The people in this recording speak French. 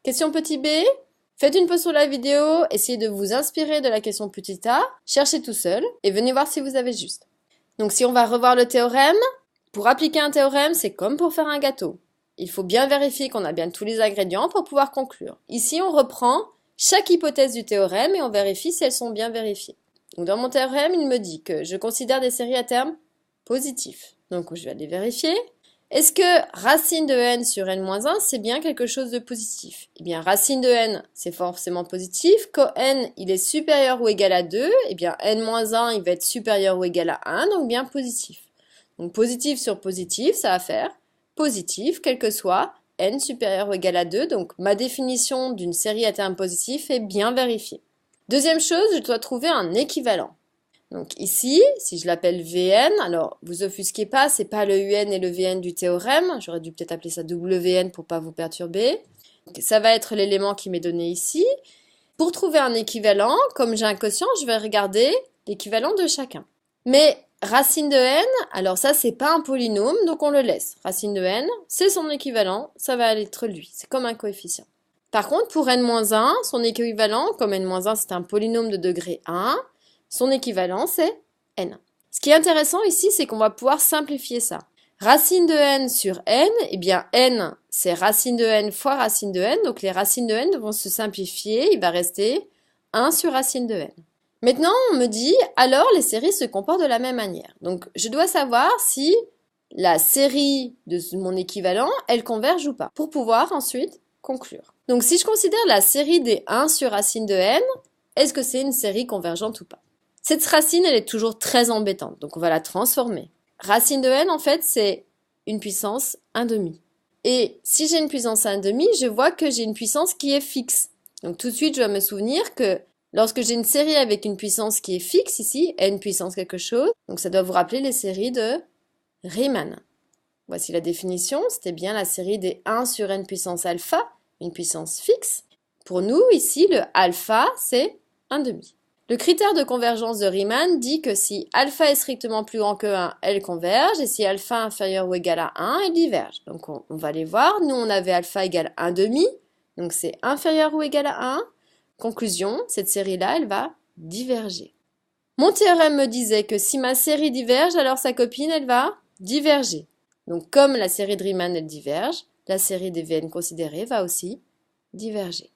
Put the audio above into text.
Question petit b, faites une pause sur la vidéo, essayez de vous inspirer de la question petit a, cherchez tout seul et venez voir si vous avez juste. Donc si on va revoir le théorème, pour appliquer un théorème, c'est comme pour faire un gâteau. Il faut bien vérifier qu'on a bien tous les ingrédients pour pouvoir conclure. Ici, on reprend chaque hypothèse du théorème et on vérifie si elles sont bien vérifiées. Donc dans mon théorème, il me dit que je considère des séries à terme positifs. Donc je vais aller vérifier. Est-ce que racine de n sur n-1, c'est bien quelque chose de positif? Eh bien, racine de n, c'est forcément positif. Quand n, il est supérieur ou égal à 2, eh bien, n-1, il va être supérieur ou égal à 1, donc bien positif. Donc, positif sur positif, ça va faire positif, quel que soit n supérieur ou égal à 2. Donc, ma définition d'une série à terme positif est bien vérifiée. Deuxième chose, je dois trouver un équivalent. Donc ici, si je l'appelle Vn, alors vous offusquez pas, c'est pas le Un et le Vn du théorème, j'aurais dû peut-être appeler ça Wn pour pas vous perturber. Donc, ça va être l'élément qui m'est donné ici. Pour trouver un équivalent, comme j'ai un quotient, je vais regarder l'équivalent de chacun. Mais racine de n, alors ça c'est pas un polynôme, donc on le laisse. Racine de n, c'est son équivalent, ça va être lui, c'est comme un coefficient. Par contre, pour n-1, son équivalent, comme n-1 c'est un polynôme de degré 1, son équivalent, c'est n. Ce qui est intéressant ici, c'est qu'on va pouvoir simplifier ça. Racine de n sur n, eh bien n, c'est racine de n fois racine de n, donc les racines de n vont se simplifier, il va rester 1 sur racine de n. Maintenant, on me dit, alors les séries se comportent de la même manière. Donc, je dois savoir si la série de mon équivalent, elle converge ou pas, pour pouvoir ensuite conclure. Donc, si je considère la série des 1 sur racine de n, est-ce que c'est une série convergente ou pas? Cette racine, elle est toujours très embêtante, donc on va la transformer. Racine de n, en fait, c'est une puissance 1/2. Et si j'ai une puissance 1/2, je vois que j'ai une puissance qui est fixe. Donc tout de suite, je dois me souvenir que lorsque j'ai une série avec une puissance qui est fixe, ici, n puissance quelque chose, donc ça doit vous rappeler les séries de Riemann. Voici la définition, c'était bien la série des 1 sur n puissance alpha, une puissance fixe. Pour nous, ici, le alpha, c'est 1/2. Le critère de convergence de Riemann dit que si alpha est strictement plus grand que 1, elle converge, et si alpha est inférieur ou égal à 1, elle diverge. Donc on va les voir. Nous, on avait alpha égale 1/2, donc c'est inférieur ou égal à 1. Conclusion, cette série-là, elle va diverger. Mon théorème me disait que si ma série diverge, alors sa copine, elle va diverger. Donc comme la série de Riemann, elle diverge, la série des Vn considérées va aussi diverger.